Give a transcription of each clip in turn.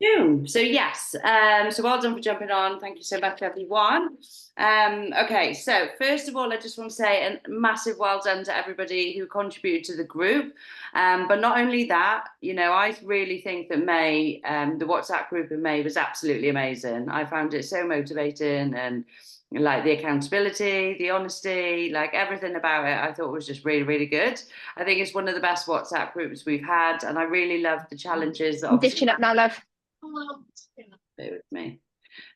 Boom. So yes, so well done for jumping on. Thank you so much, everyone. Okay, so first of all, I just want to say a massive well done to everybody who contributed to the group. But not only that, I really think that May, the WhatsApp group in May was absolutely amazing. I found it so motivating and like the accountability, the honesty, like everything about it, I thought was just really, really good. I think it's one of the best WhatsApp groups we've had, and I really love the challenges that I'm obviously dishing up now, love. bear with me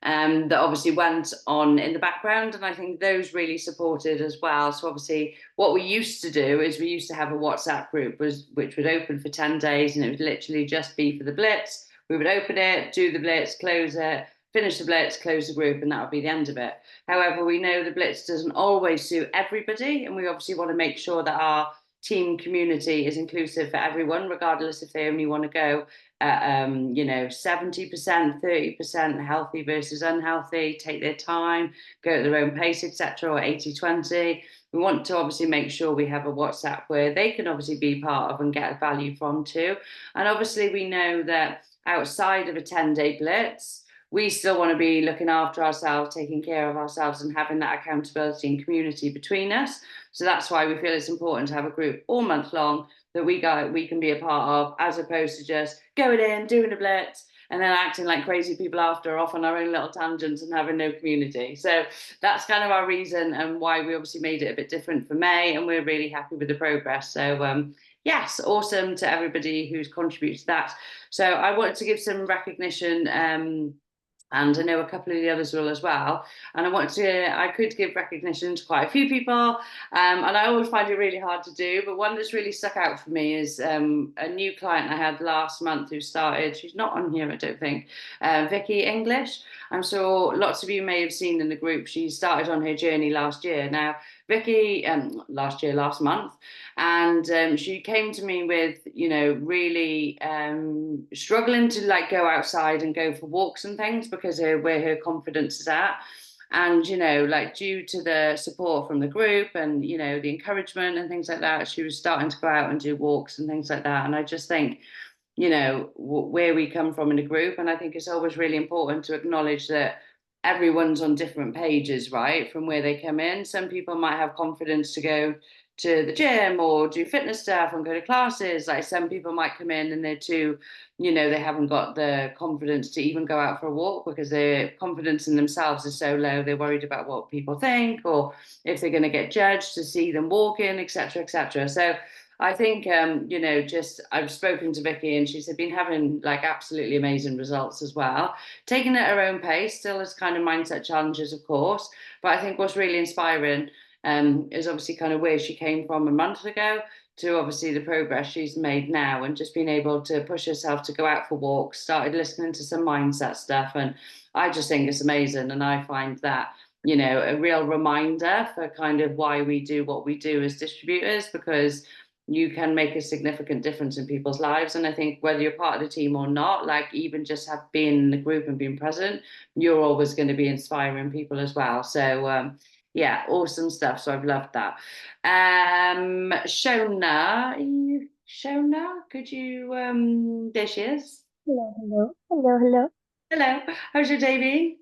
that obviously went on in the background, and I think those really supported as well. So obviously, what we used to do is we used to have a WhatsApp group which would open for 10 days, and it would literally just be for the blitz. We would open it, do the blitz, close it, finish the blitz, close the group, and that would be the end of it. However, we know the blitz doesn't always suit everybody, and we obviously want to make sure that our team community is inclusive for everyone, regardless if they only want to go 70%, 30% healthy versus unhealthy, take their time, go at their own pace, etc., or 80-20. We want to obviously make sure we have a WhatsApp where they can obviously be part of and get value from too. And obviously, we know that outside of a 10-day blitz, we still want to be looking after ourselves, taking care of ourselves, and having that accountability and community between us. So that's why we feel it's important to have a group all month long that we can be a part of, as opposed to just going in, doing a blitz, and then acting like crazy people after, off on our own little tangents and having no community. So that's kind of our reason and why we obviously made it a bit different for May, and we're really happy with the progress. So yes, awesome to everybody who's contributed to that. So I wanted to give some recognition. And I know a couple of the others will as well. And I could give recognition to quite a few people, and I always find it really hard to do. But one that's really stuck out for me is a new client I had last month who started. She's not on here, I don't think. Vicky English. I'm sure lots of you may have seen in the group. She started on her journey last year. Now, Vicky, last month, and she came to me with really struggling to like go outside and go for walks and things because of where her confidence is at. And like due to the support from the group and the encouragement and things like that, she was starting to go out and do walks and things like that. And I just think where we come from in a group, and I think it's always really important to acknowledge that everyone's on different pages, right, from where they come in. Some people might have confidence to go to the gym or do fitness stuff and go to classes. Like some people might come in and they're too, they haven't got the confidence to even go out for a walk because their confidence in themselves is so low. They're worried about what people think or if they're going to get judged to see them walking, etc., etc. So I think, just I've spoken to Vicky and she's been having like absolutely amazing results as well. Taking it at her own pace, still has kind of mindset challenges, of course. But I think what's really inspiring is obviously kind of where she came from a month ago to obviously the progress she's made now and just being able to push herself to go out for walks, started listening to some mindset stuff. And I just think it's amazing. And I find that a real reminder for kind of why we do what we do as distributors, because you can make a significant difference in people's lives. And I think whether you're part of the team or not, like even just have been in the group and being present, you're always going to be inspiring people as well. So yeah, awesome stuff. So I've loved that. Shona, could you there she is. Hello, hello, hello, hello. Hello, how's your day been?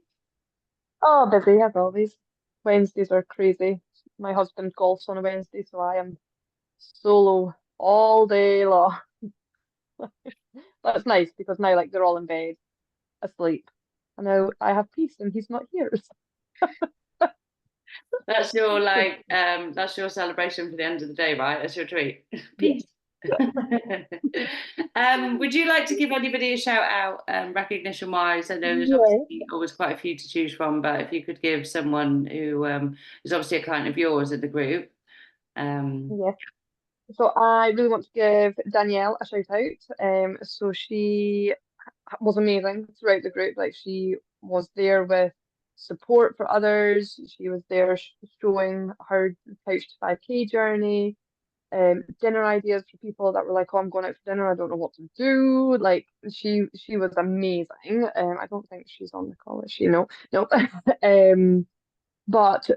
Oh, busy as always. Wednesdays are crazy. My husband golfs on a Wednesday, so I am solo all day long. That's nice because now like they're all in bed, asleep. And now I have peace and he's not here. That's your that's your celebration for the end of the day, right? That's your treat. Yeah. Peace. Would you like to give anybody a shout out, recognition wise? I know there's Yeah. obviously always quite a few to choose from, but if you could give someone who is obviously a client of yours in the group. Um, Yeah. So I really want to give Danielle a shout out. So she was amazing throughout the group. Like she was there with support for others. She was there showing her Couch to 5K journey, dinner ideas for people that were like, "Oh, I'm going out for dinner. I don't know what to do." Like she was amazing. I don't think she's on the call, is she? No, no. But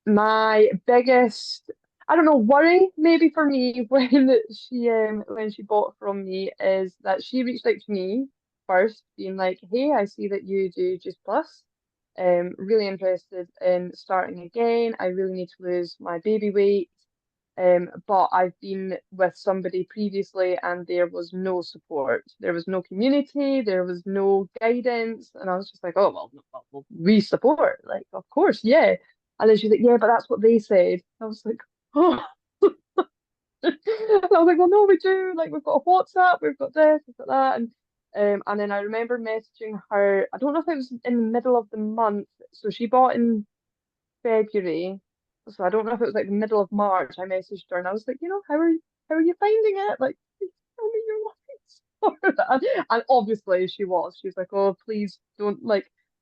my biggest, I don't know, worry maybe for me when she bought from me is that she reached out to me. first, being like, hey, I see that you do Juice Plus. Really interested in starting again. I really need to lose my baby weight. But I've been with somebody previously and there was no support. There was no community, there was no guidance. And I was just like, oh, well, we support. Like, of course, yeah. And then she's like, yeah, but that's what they said. I was like, oh. And I was like, well, no, we do. Like, we've got a WhatsApp, we've got this, we've got that. And then I remember messaging her, I don't know if it was in the middle of the month. So she bought in February. So I don't know if it was like the middle of March. I messaged her and I was like, how are you finding it? Like, please tell me your life. And obviously she was. She was like, oh, please don't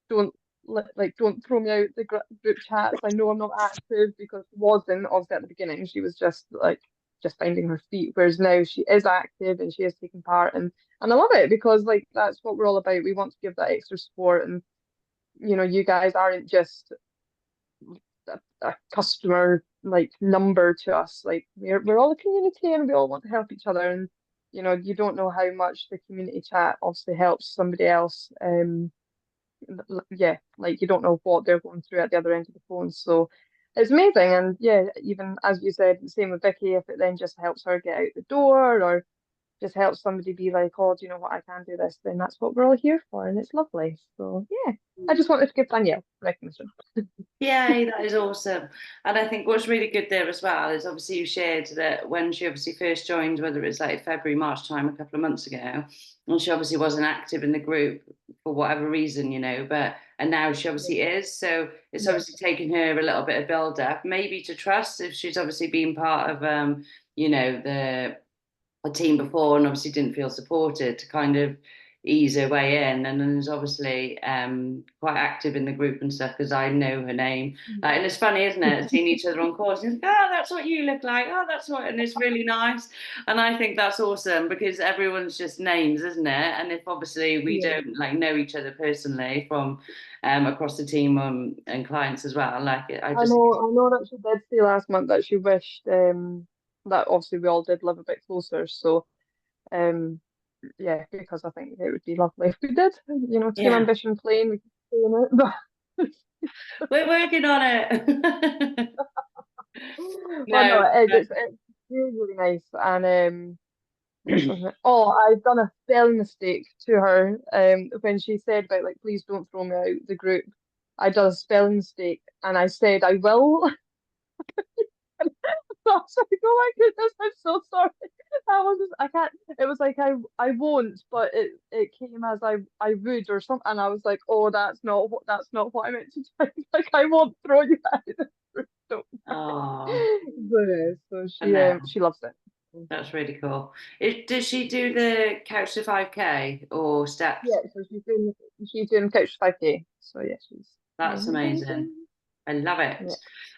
don't throw me out the group chats. I know I'm not active because she wasn't obviously at the beginning. She was just finding her feet. Whereas now she is active and she is taking part and I love it because like that's what we're all about. We want to give that extra support and you guys aren't just a customer like number to us. Like we're all a community and we all want to help each other. And you don't know how much the community chat obviously helps somebody else. Yeah, like you don't know what they're going through at the other end of the phone. So it's amazing. And yeah, even as you said, the same with Vicky, if it then just helps her get out the door or just helps somebody be like, oh, do you know what, I can do this, then that's what we're all here for, and it's lovely. So yeah, I just wanted to give Danielle recognition. Yeah, that is awesome. And I think what's really good there as well is obviously you shared that when she obviously first joined, whether it's like February, March time, a couple of months ago, and she obviously wasn't active in the group for whatever reason, and now she obviously is. So it's Yeah. obviously taken her a little bit of build up, maybe to trust if she's obviously been part of, the a team before and obviously didn't feel supported to kind of ease her way in, and then is obviously quite active in the group and stuff because I know her name. And it's funny, isn't it, seeing each other on course and like, oh, that's what you look like, oh, that's what, and it's really nice. And I think that's awesome because everyone's just names, isn't it? And if obviously we Yeah. don't like know each other personally from across the team and clients as well, like I I just know, I know that she did say last month that she wished that obviously we all did live a bit closer. So um yeah, because I think it would be lovely if we did. Team yeah, ambition playing, we could stay in it. But we're working on it. well, no, No, it's really, really nice. And oh, I've done a spelling mistake to her when she said about like please don't throw me out the group. I done a spelling mistake and I said I will. I was like, oh my goodness, I'm so sorry. I can't. It was like I won't, but it came as I would or something, and I was like, oh, that's not what I meant to do. Like I won't throw you out. Don't oh, worry. So and that she loves it. that's really cool. Does she do the Couch to 5K or Yeah, steps? so she's doing Couch 5K. So yeah, she's That's doing amazing. amazing. I love Yeah. it.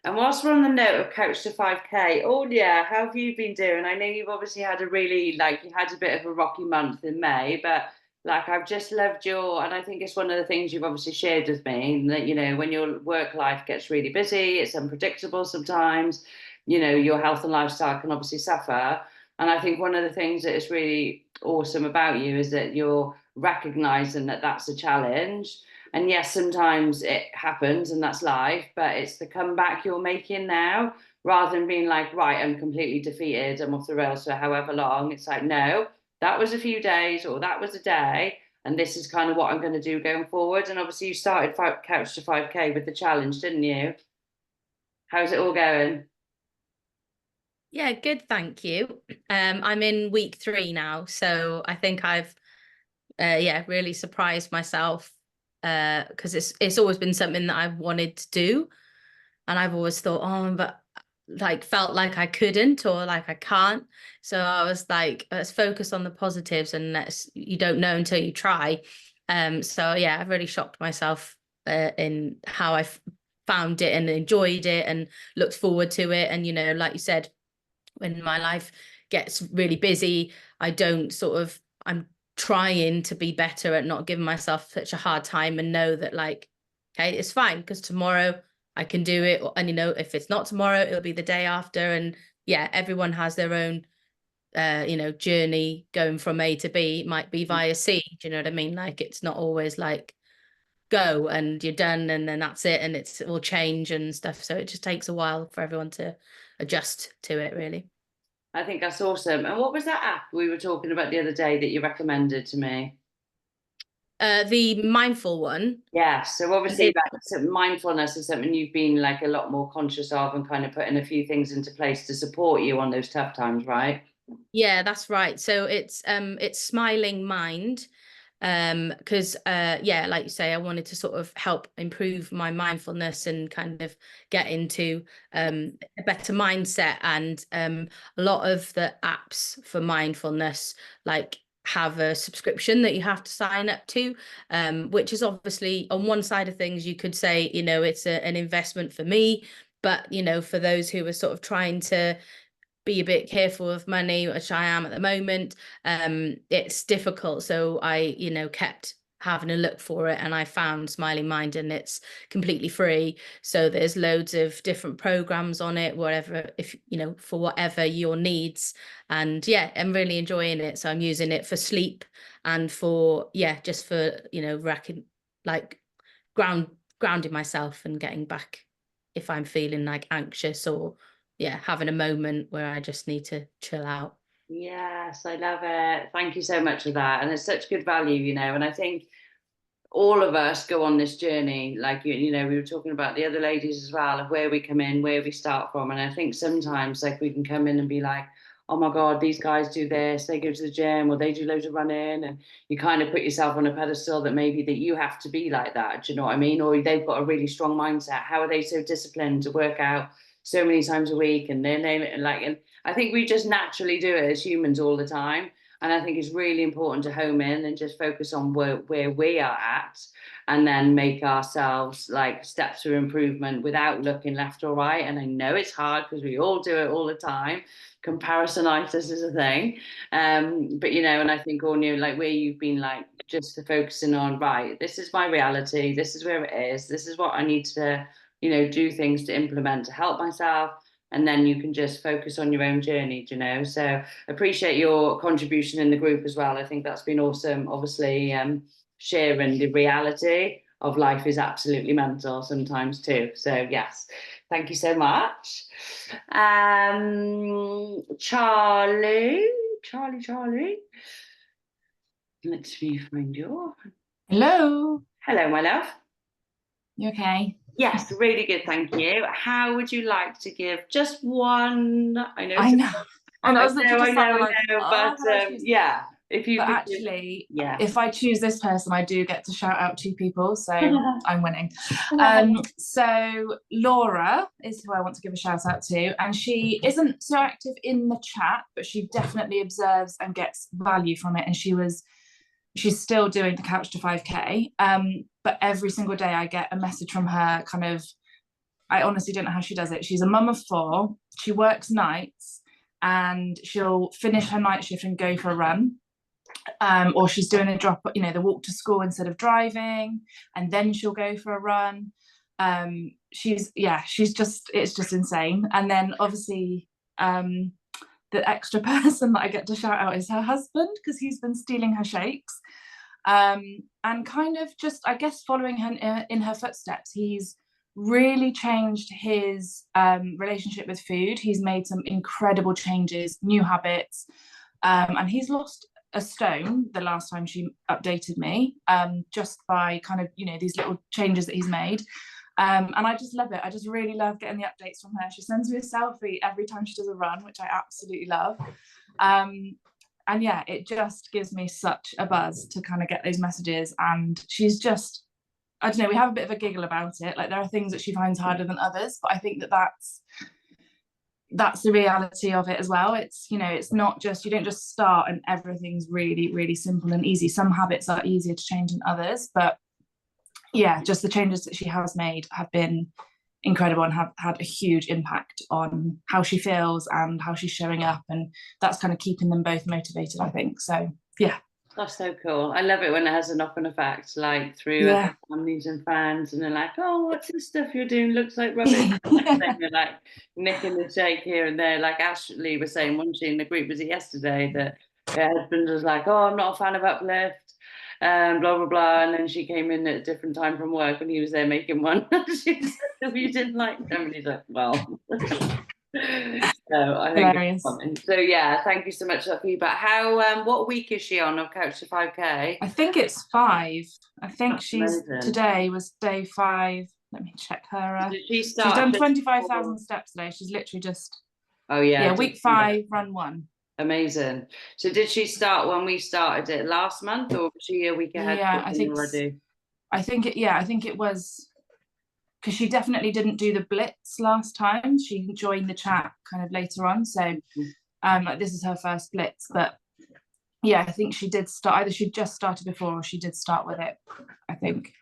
And whilst we're on the note of Couch to 5K, oh yeah, how have you been doing? I know you've obviously had you had a bit of a rocky month in May, but like I've just loved and I think it's one of the things you've obviously shared with me that, when your work life gets really busy, it's unpredictable sometimes, your health and lifestyle can obviously suffer. And I think one of the things that is really awesome about you is that you're recognizing that that's a challenge, and yes, sometimes it happens and that's life, but it's the comeback you're making now rather than being like, right, I'm completely defeated, I'm off the rails for however long. It's like, no, that was a few days or that was a day. And this is kind of what I'm going to do going forward. And obviously, you started Couch to 5K with the challenge, didn't you? How's it all going? Yeah, good, thank you. I'm in week 3 now, so I think I've really surprised myself because it's always been something that I've wanted to do, and I've always thought, oh, but like felt like I couldn't or like I can't. So I was like, let's focus on the positives, and you don't know until you try. So yeah, I've really shocked myself in how I found it and enjoyed it and looked forward to it. And like you said, when my life gets really busy, I'm trying to be better at not giving myself such a hard time and know that like, okay, it's fine because tomorrow I can do it. And if it's not tomorrow, it'll be the day after. And yeah, everyone has their own journey going from A to B might be via C. Do you know what I mean? Like, it's not always like go and you're done and then that's it, and it will change and stuff. So it just takes a while for everyone to adjust to it, really. I think that's awesome. And what was that app we were talking about the other day that you recommended to me? The mindful one. Yeah, so obviously It- mindfulness is something you've been like a lot more conscious of and kind of putting a few things into place to support you on those tough times, right? Yeah, that's right. So it's Smiling Mind. Because yeah, like you say, I wanted to sort of help improve my mindfulness and kind of get into a better mindset. And a lot of the apps for mindfulness like have a subscription that you have to sign up to, which is obviously, on one side of things, you could say, it's an investment for me, but for those who are sort of trying to be a bit careful of money, which I am at the moment, it's difficult. So I, kept having a look for it, and I found Smiling Mind, and it's completely free. So there's loads of different programs on it, whatever, if for whatever your needs. And yeah, I'm really enjoying it. So I'm using it for sleep and for just for like grounding myself and getting back if I'm feeling like anxious, or having a moment where I just need to chill out. Yes, I love it. Thank you so much for that. And it's such good value, and I think all of us go on this journey. Like, we were talking about the other ladies as well, of where we come in, where we start from. And I think sometimes like we can come in and be like, oh my God, these guys do this, they go to the gym, or they do loads of running. And you kind of put yourself on a pedestal that maybe that you have to be like that. Do you know what I mean? Or they've got a really strong mindset. How are they so disciplined to work out so many times a week? And they name it, and I think we just naturally do it as humans all the time. And I think it's really important to home in and just focus on where we are at, and then make ourselves like steps for improvement without looking left or right. And I know it's hard because we all do it all the time. Comparisonitis is a thing. But and I think all like where you've been like just focusing on, right, this is my reality, this is where it is, this is what I need to, do things to implement to help myself. And then you can just focus on your own journey, So appreciate your contribution in the group as well. I think that's been awesome. Obviously, sharing the reality of life is absolutely mental sometimes too. So yes, thank you so much. Charlie. Let me find you. Hello. Hello, my love. You okay? Yes, really good, thank you. How would you like to give just one? I know. And I was I know, but yeah. If you but could actually, yeah. if I choose this person, I do get to shout out two people, so I'm winning. So Laura is who I want to give a shout out to, and she isn't so active in the chat, but she definitely observes and gets value from it. And she's still doing the Couch to 5K. But every single day I get a message from her, kind of, I honestly don't know how she does it. She's a mum of 4, she works nights, and she'll finish her night shift and go for a run. Or she's doing a drop, the walk to school instead of driving, and then she'll go for a run. It's just insane. And then obviously, the extra person that I get to shout out is her husband, because he's been stealing her shakes. And kind of just, I guess, following her in her footsteps, he's really changed his relationship with food. He's made some incredible changes, new habits, and he's lost a stone the last time she updated me, just by kind of, these little changes that he's made. And I just love it. I just really love getting the updates from her. She sends me a selfie every time she does a run, which I absolutely love. And yeah, it just gives me such a buzz to kind of get those messages. And she's just, I don't know, we have a bit of a giggle about it. Like, there are things that she finds harder than others, but I think that's the reality of it as well. It's, it's not just, you don't just start and everything's really, really simple and easy. Some habits are easier to change than others, but yeah, just the changes that she has made have been incredible and have had a huge impact on how she feels and how she's showing up, and that's kind of keeping them both motivated, I think. So yeah. That's so cool. I love it when it has a knock-on effect, like through Yeah. other families and friends, and they're like, "Oh, what's this stuff you're doing? Looks like rubbish." Next thing they're like nicking the shake here and there. Like Ashley was saying, wasn't she, in the group, was it yesterday, that her husband was like, "Oh, I'm not a fan of Uplift," blah blah blah, and then she came in at a different time from work, and he was there making one. She said, "If you didn't like them," and he's like, "Well." So I think Hilarious. it's funny. So yeah, thank you so much for that feedback. How what week is she on of Couch to 5K? I think it's 5. I think That's she's amazing. today was day 5. Let me check her. Did she She's start done just 25,000 before- steps today. She's literally just Oh yeah, week just do that. 5, run 1. Amazing. So did she start when we started it last month, or was she a week ahead? Yeah, I think already. I think it was because she definitely didn't do the blitz last time. She joined the chat kind of later on, so like this is her first blitz. But yeah, I think she did start. Either she just started before, or she did start with it. I think.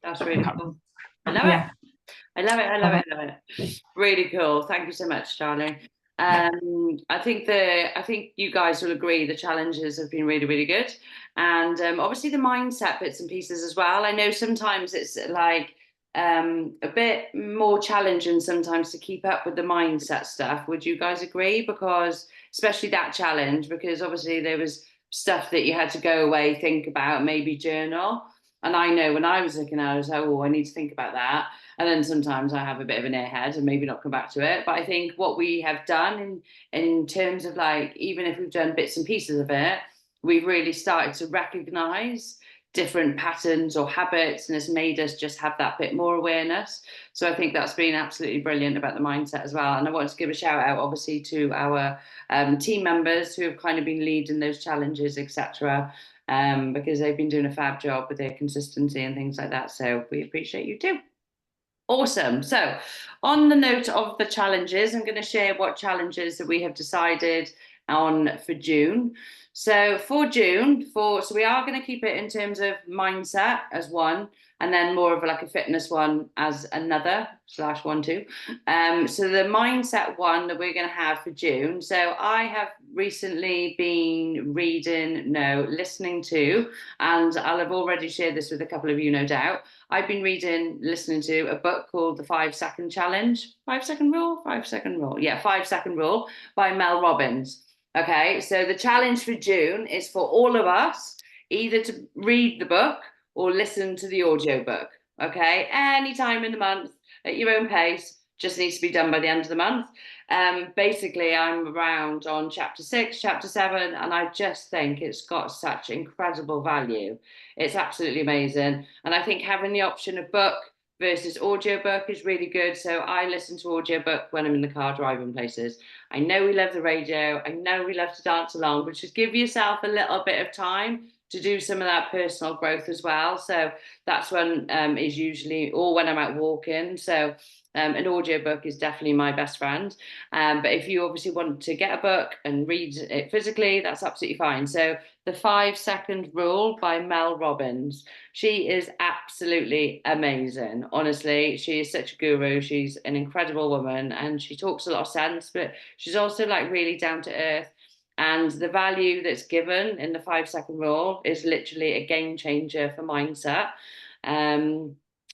That's really cool. I love Yeah. it. I love it. I love it. I love it. Really cool. Thank you so much, Charlie. I think you guys will agree the challenges have been really, really good, and obviously the mindset bits and pieces as well. I know sometimes it's like a bit more challenging sometimes to keep up with the mindset stuff. Would you guys agree? Because especially that challenge, because obviously there was stuff that you had to go away, think about, maybe journal. And I know when I was looking at it, I was like, oh, I need to think about that. And then sometimes I have a bit of an airhead and maybe not come back to it. But I think what we have done in terms of like, even if we've done bits and pieces of it, we've really started to recognize different patterns or habits, and it's made us just have that bit more awareness. So I think that's been absolutely brilliant about the mindset as well. And I want to give a shout out obviously to our team members who have kind of been leading those challenges, etc. Because they've been doing a fab job with their consistency and things like that. So we appreciate you too. Awesome. So on the note of the challenges, I'm going to share what challenges that we have decided on for June. So for June, so we are going to keep it in terms of mindset as one, and then more of like a fitness one as another /1, 2. So the mindset one that we're going to have for June. So I have recently been listening to, and I'll have already shared this with a couple of you, no doubt. I've been listening to a book called The 5-Second Challenge. 5-second rule? 5-second rule. Yeah, 5-second rule by Mel Robbins. Okay, so the challenge for June is for all of us either to read the book or listen to the audio book. Okay, any time in the month at your own pace, just needs to be done by the end of the month. Basically, I'm around on chapter 6, chapter 7, and I just think it's got such incredible value. It's absolutely amazing. And I think having the option of book versus audiobook is really good. So I listen to audiobook when I'm in the car driving places. I know we love the radio. I know we love to dance along, but just give yourself a little bit of time to do some of that personal growth as well. So that's when is usually, or when I'm out walking. So an audiobook is definitely my best friend. But if you obviously want to get a book and read it physically, that's absolutely fine. So The 5-Second Rule by Mel Robbins. She is absolutely amazing. Honestly, she is such a guru. She's an incredible woman, and she talks a lot of sense, but she's also like really down to earth. And the value that's given in the 5-second rule is literally a game changer for mindset,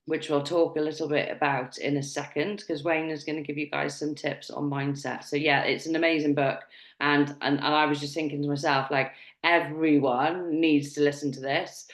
which we'll talk a little bit about in a second, because Wayne is going to give you guys some tips on mindset. So yeah, it's an amazing book. And I was just thinking to myself, like, everyone needs to listen to this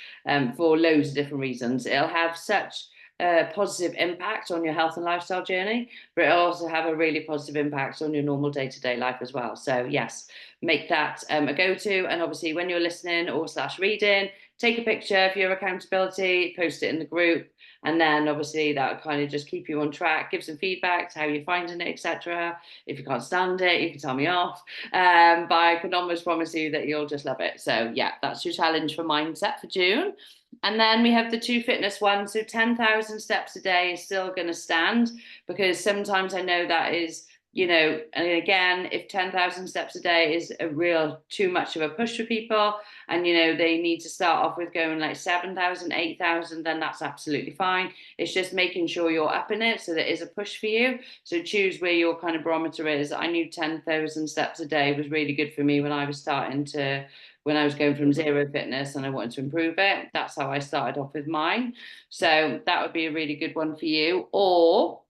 for loads of different reasons. It'll have such a positive impact on your health and lifestyle journey, but it'll also have a really positive impact on your normal day-to-day life as well. So yes, make that a go-to. And obviously when you're listening or /reading, take a picture for your accountability, post it in the group. And then obviously that will kind of just keep you on track, give some feedback to how you're finding it, etc. If you can't stand it, you can tell me off. But I can almost promise you that you'll just love it. So yeah, that's your challenge for mindset for June. And then we have the 2 fitness ones. So 10,000 steps a day is still going to stand, because sometimes I know that is, you know, and again, if 10,000 steps a day is a real too much of a push for people, and you know they need to start off with going like 7,000, 8,000, then that's absolutely fine. It's just making sure you're up in it, so there is a push for you. So choose where your kind of barometer is. I knew 10,000 steps a day was really good for me when I was starting to when I was going from zero fitness and I wanted to improve it. That's how I started off with mine. So that would be a really good one for you. Or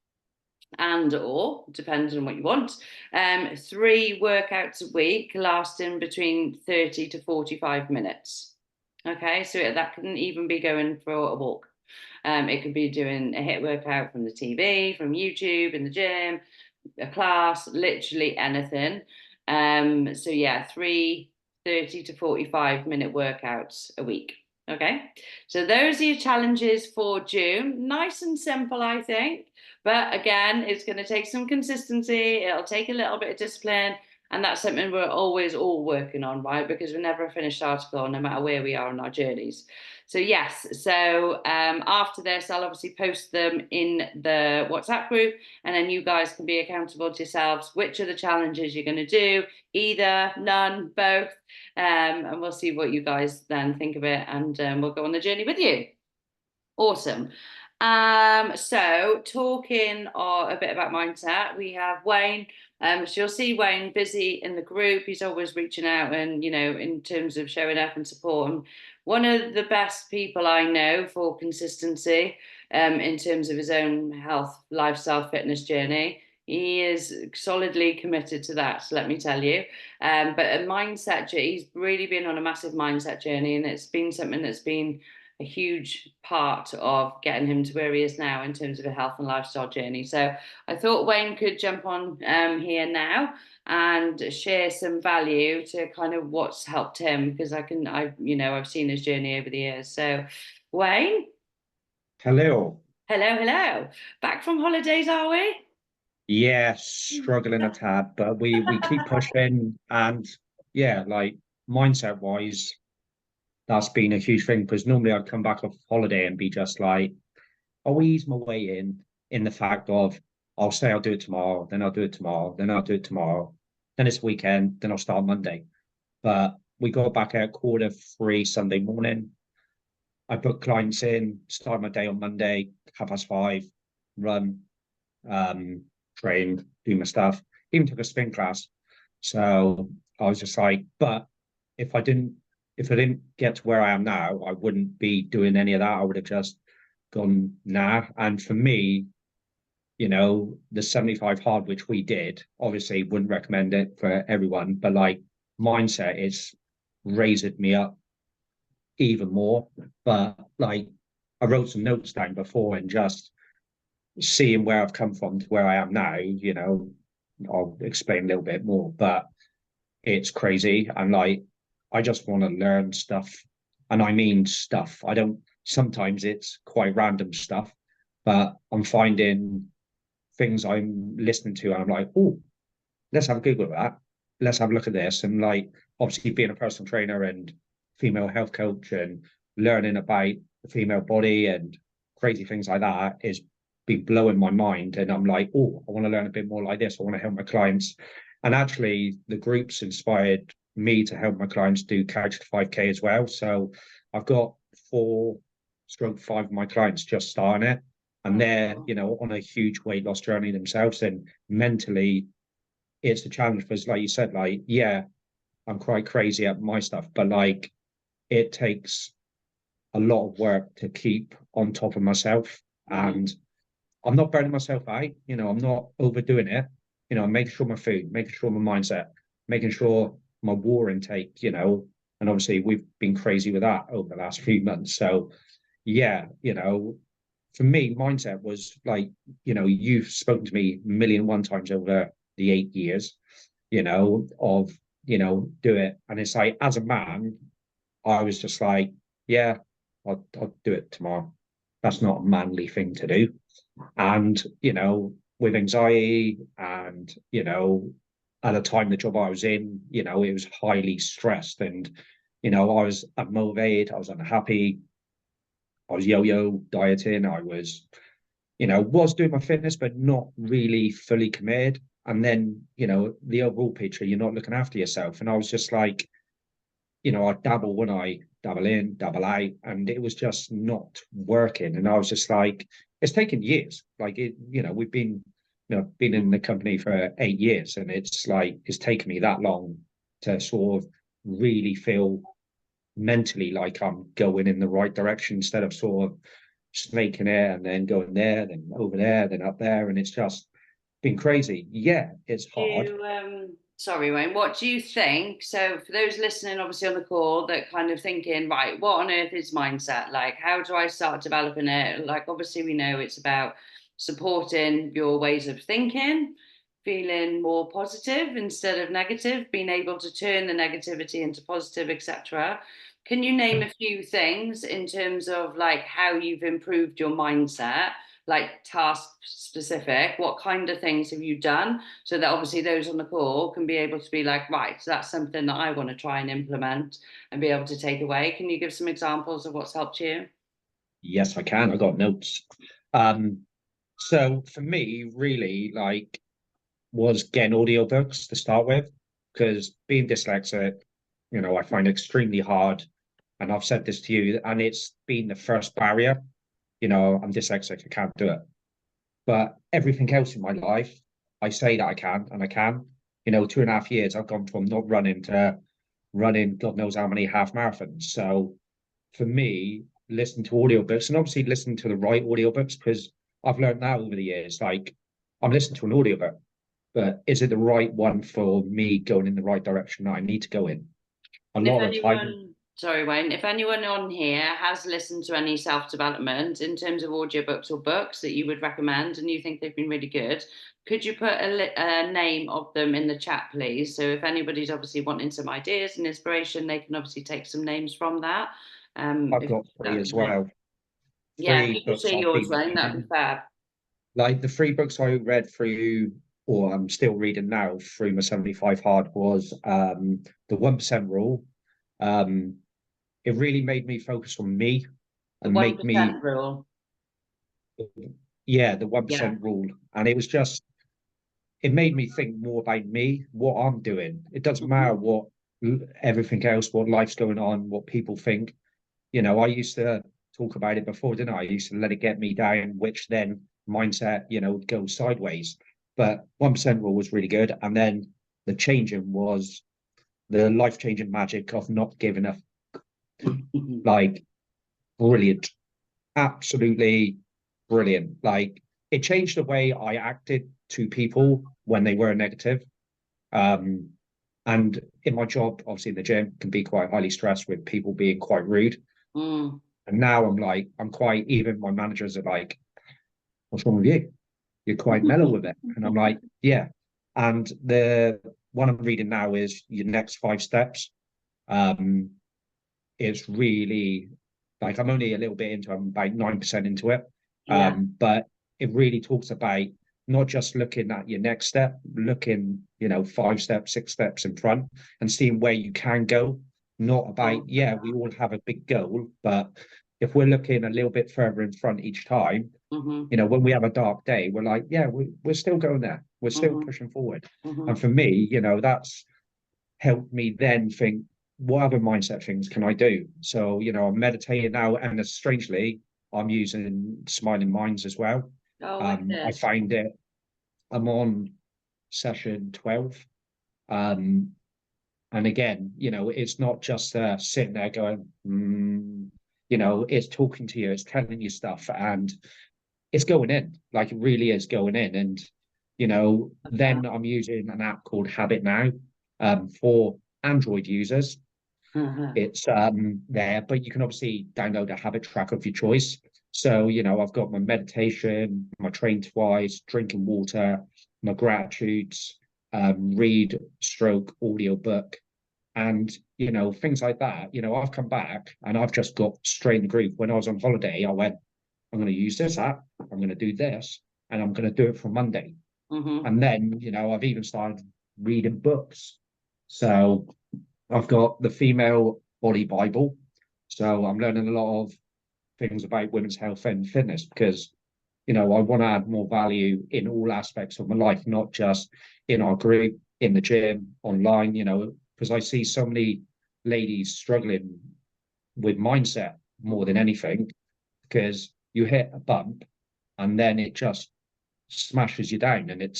depending on what you want, 3 workouts a week lasting between 30 to 45 minutes. Okay, so that can even be going for a walk. It could be doing a HIIT workout from the TV, from YouTube, in the gym, a class, literally anything. So yeah, 30 to 45-minute workouts a week. Okay, so those are your challenges for June. Nice and simple, I think. But again, it's going to take some consistency. It'll take a little bit of discipline. And that's something we're always all working on, right? Because we're never a finished article, no matter where we are on our journeys. So yes, so after this, I'll obviously post them in the WhatsApp group, and then you guys can be accountable to yourselves. Which are the challenges you're going to do? Either, none, both. And we'll see what you guys then think of it, and we'll go on the journey with you. Awesome. So talking a bit about mindset, we have Wayne. So you'll see Wayne busy in the group. He's always reaching out and, in terms of showing up and support. And one of the best people I know for consistency, in terms of his own health, lifestyle, fitness journey. He is solidly committed to that, let me tell you. But a mindset, he's really been on a massive mindset journey, and it's been something that's been a huge part of getting him to where he is now in terms of a health and lifestyle journey. So I thought Wayne could jump on here now and share some value to kind of what's helped him, because I've seen his journey over the years. So Wayne. Hello. Hello. Back from holidays, are we? Yes, struggling a tad, but we keep pushing, and yeah, like mindset wise, that's been a huge thing, because normally I'd come back off holiday and be just like, I'll ease my way in the fact of I'll say I'll do it tomorrow, then I'll do it tomorrow, then I'll do it tomorrow, then it's weekend, then I'll start Monday. But we got back at 3:15 Sunday morning. I booked clients in, start my day on Monday, 5:30, run, train, do my stuff, even took a spin class. So I was just like, but if I didn't get to where I am now, I wouldn't be doing any of that. I would have just gone, nah. And for me, the 75 hard, which we did, obviously wouldn't recommend it for everyone, but like mindset is raised me up even more. But like I wrote some notes down before, and just seeing where I've come from to where I am now, I'll explain a little bit more, but it's crazy. And like, I just want to learn stuff. And I mean stuff. Sometimes it's quite random stuff, but I'm finding things I'm listening to and I'm like, oh, let's have a Google of that. Let's have a look at this. And like, obviously being a personal trainer and female health coach and learning about the female body and crazy things like that is been blowing my mind. And I'm like, oh, I want to learn a bit more like this. I want to help my clients. And actually the group's inspired me to help my clients do Couch to 5K as well. So I've got 4/5 of my clients just starting it, and they're on a huge weight loss journey themselves. And mentally it's a challenge, because like you said, like, yeah, I'm quite crazy at my stuff, but like it takes a lot of work to keep on top of myself. And I'm not burning myself out, I'm not overdoing it, I'm making sure my food, making sure my mindset, making sure my water intake, and obviously we've been crazy with that over the last few months. So yeah, for me, mindset was like, you've spoken to me 1,000,001 times over the 8 years, of, do it. And it's like, as a man, I was just like, yeah, I'll do it tomorrow. That's not a manly thing to do. And, with anxiety and, at the time, the job I was in, it was highly stressed, and, I was unmotivated, I was unhappy, I was yo-yo dieting, I was, was doing my fitness, but not really fully committed. And then, the overall picture, you're not looking after yourself. And I was just like, I dabble when I dabble in, dabble out, and it was just not working. And I was just like, it's taken years. Like we've been, been in the company for 8 years, and it's like, it's taken me that long to sort of really feel mentally like I'm going in the right direction instead of sort of snaking it and then going there, then over there, then up there. And it's just been crazy. Yeah, it's hard. Sorry, Wayne, what do you think? So for those listening, obviously on the call, that kind of thinking, right, what on earth is mindset? Like, how do I start developing it? Like, obviously we know it's about supporting your ways of thinking, feeling more positive instead of negative, being able to turn the negativity into positive, etc. Can you name a few things in terms of like how you've improved your mindset, like task specific? What kind of things have you done so that obviously those on the call can be able to be like, right, so that's something that I want to try and implement and be able to take away? Can you give some examples of what's helped you? Yes, I can. I got notes. So for me, really, like, was getting audiobooks to start with, because being dyslexic, I find it extremely hard. And I've said this to you, and it's been the first barrier. I'm dyslexic, I can't do it. But everything else in my life, I say that I can, and I can. 2.5 years, I've gone from not running to running God knows how many half marathons. So for me, listening to audiobooks, and obviously listening to the right audiobooks, because I've learned now over the years, like, I'm listening to an audiobook, but is it the right one for me going in the right direction that I need to go in? A And if lot of the time, anyone, sorry, Wayne, if anyone on here has listened to any self-development in terms of audiobooks or books that you would recommend and you think they've been really good, could you put a name of them in the chat, please? So if anybody's obviously wanting some ideas and inspiration, they can obviously take some names from that. I've If got three as well. yeah, if Three you could books say I've yours, been Wayne, that'd be fab. like the three books I read through, or I'm still reading now through my 75 hard, was the 1% rule. It really made me focus on me The and make me, 1% rule. yeah, the Yeah. 1% rule. And it made me think more about me, what I'm doing. It doesn't matter what everything else, what life's going on, what people think. I used to talk about it before, didn't I? Used to let it get me down, which then mindset, goes sideways. But 1% rule was really good. And then the changing was the life-changing magic of not giving up. Like, brilliant. Absolutely brilliant. Like, it changed the way I acted to people when they were negative. And in my job, obviously in the gym, can be quite highly stressed with people being quite rude. Mm. And now I'm quite, even my managers are like, what's wrong with you? You're quite mellow with it. And I'm like, yeah. And the one I'm reading now is Your Next 5 Steps. It's really, like, I'm only a little bit into it, I'm about 9% into it. Yeah. But it really talks about not just looking at your next step, looking, 5 steps, 6 steps in front and seeing where you can go. Not about, yeah, we all have a big goal, but if we're looking a little bit further in front each time, when we have a dark day, we're like, yeah, we're still going there. We're still pushing forward. And for me, that's helped me then think, what other mindset things can I do? So, I'm meditating now, and strangely, I'm using Smiling Minds as well. I find it, I'm on session 12. And again, it's not just sitting there going, it's talking to you, it's telling you stuff, and it's going in, like, it really is going in. And, then I'm using an app called Habit Now for Android users. It's there, but you can obviously download a habit tracker of your choice. So, I've got my meditation, my train twice, drinking water, my gratitudes, read, stroke, audio book, and, things like that. I've come back and I've just got straight in the groove. When I was on holiday, I went, I'm going to use this app, I'm going to do this, and I'm going to do it for Monday. And then, I've even started reading books. So I've got the Female Body Bible. So I'm learning a lot of things about women's health and fitness, because, I want to add more value in all aspects of my life, not just in our group, in the gym, online, because I see so many ladies struggling with mindset more than anything, because you hit a bump and then it just smashes you down. And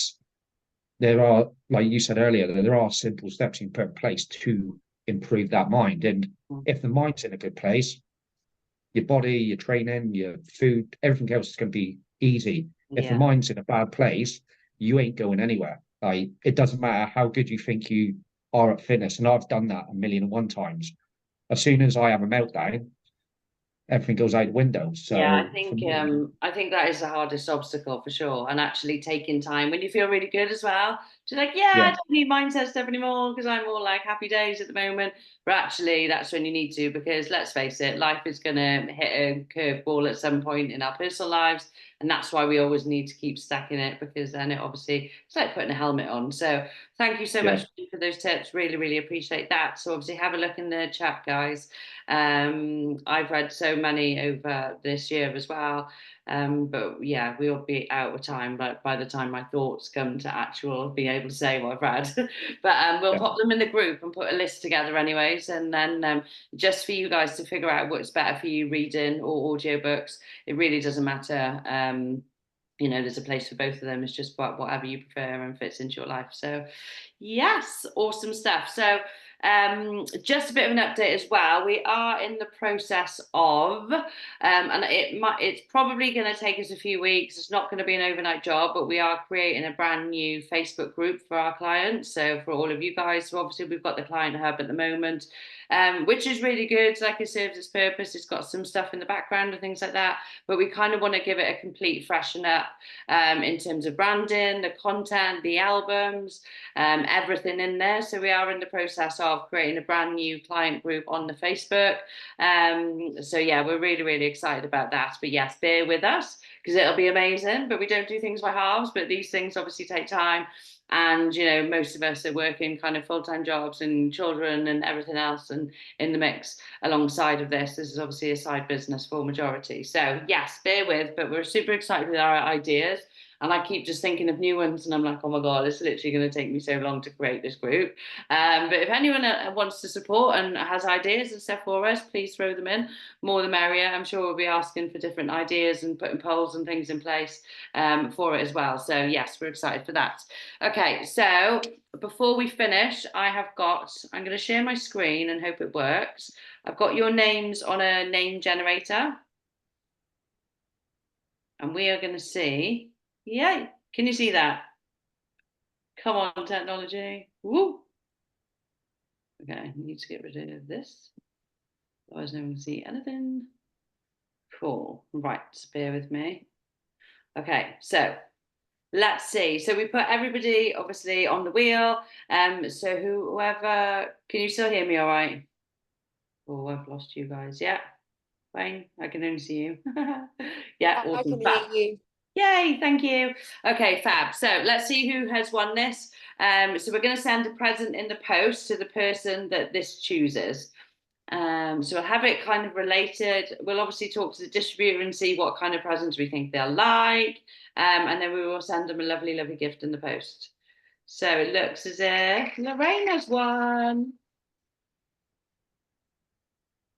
there are, like you said earlier, there are simple steps you can put in place to improve that mind. And if the mind's in a good place, your body, your training, your food, everything else is going to be easy. If the Yeah. mind's in a bad place, you ain't going anywhere. Like, it doesn't matter how good you think you are at fitness, and I've done that 1,000,001 times. As soon as I have a meltdown, everything goes out the window. So Yeah, I for think me, I think that is the hardest obstacle for sure. And actually taking time when you feel really good as well. To like, yeah, I yeah, don't need mindset stuff anymore because I'm all like happy days at the moment. But actually that's when you need to, because let's face it, life is gonna hit a curveball at some point in our personal lives. And that's why we always need to keep stacking it, because then it obviously it's like putting a helmet on. So thank you so yeah, much for those tips. Really, really appreciate that. So obviously have a look in the chat, guys. I've read so many over this year as well. But yeah, we'll be out of time, but by the time my thoughts come to actual being able to say what I've read. But we'll yeah, pop them in the group and put a list together anyways. And then just for you guys to figure out what's better for you, reading or audiobooks, it really doesn't matter. You know, there's a place for both of them. It's just whatever you prefer and fits into your life. So yes, awesome stuff. So just a bit of an update as well. We are in the process of, and it's probably going to take us a few weeks. It's not going to be an overnight job, but we are creating a brand new Facebook group for our clients. So for all of you guys, so obviously we've got the client hub at the moment, which is really good. Like, it serves its purpose. It's got some stuff in the background and things like that, but we kind of want to give it a complete freshen up in terms of branding, the content, the albums, everything in there. So we are in the process of creating a brand new client group on the Facebook. So yeah, we're really, really excited about that. But yes, bear with us because it'll be amazing. But we don't do things by halves, but these things obviously take time. And, you know, most of us are working kind of full-time jobs and children and everything else and in the mix alongside of this. This is obviously a side business for majority. So yes, bear with, but we're super excited with our ideas. And I keep just thinking of new ones, and I'm like, oh my God, it's literally going to take me so long to create this group. But if anyone wants to support and has ideas and stuff for us, please throw them in. More the merrier. I'm sure we'll be asking for different ideas and putting polls and things in place for it as well. So yes, we're excited for that. Okay, so before we finish, I'm going to share my screen and hope it works. I've got your names on a name generator. And we are going to see. Yay! Can you see that? Come on, technology. Woo! Okay, I need to get rid of this. Otherwise, no one can see anything. Cool. Right, bear with me. Okay, so let's see. So we put everybody obviously on the wheel. So whoever, can you still hear me all right? Oh, I've lost you guys. Yeah. Wayne, I can only see you. Yeah, I awesome. can hear you. Yay, thank you. Okay, fab. So let's see who has won this. So we're going to send a present in the post to the person that this chooses. So we'll have it kind of related. We'll obviously talk to the distributor and see what kind of presents we think they'll like. And then we will send them a lovely, lovely gift in the post. So it looks as if Lorraine has won.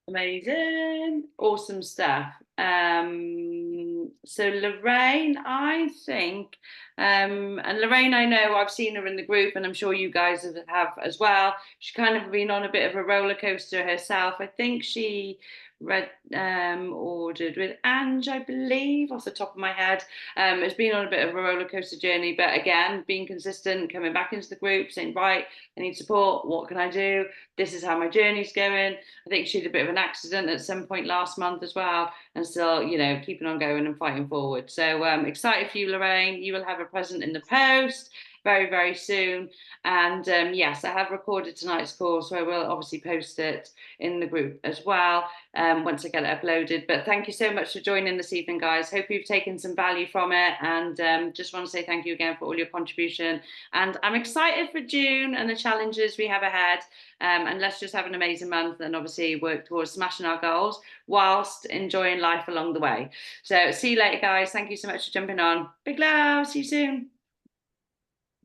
Amazing, awesome stuff. So Lorraine, I think, and Lorraine, I know I've seen her in the group, and I'm sure you guys have as well. She's kind of been on a bit of a roller coaster herself. I think she ordered with Ange, I believe, off the top of my head. It's been on a bit of a roller coaster journey, but again, being consistent, coming back into the group, saying, right, I need support. What can I do? This is how my journey's going. I think she had a bit of an accident at some point last month as well, and still, you know, keeping on going and fighting forward. So excited for you, Lorraine. You will have a present in the post very, very soon. And yes, I have recorded tonight's call, so I will obviously post it in the group as well once I get it uploaded. But thank you so much for joining this evening, guys. Hope you've taken some value from it, and just want to say thank you again for all your contribution. And I'm excited for June and the challenges we have ahead. And let's just have an amazing month and obviously work towards smashing our goals whilst enjoying life along the way. So see you later, guys. Thank you so much for jumping on. Big love. See you soon.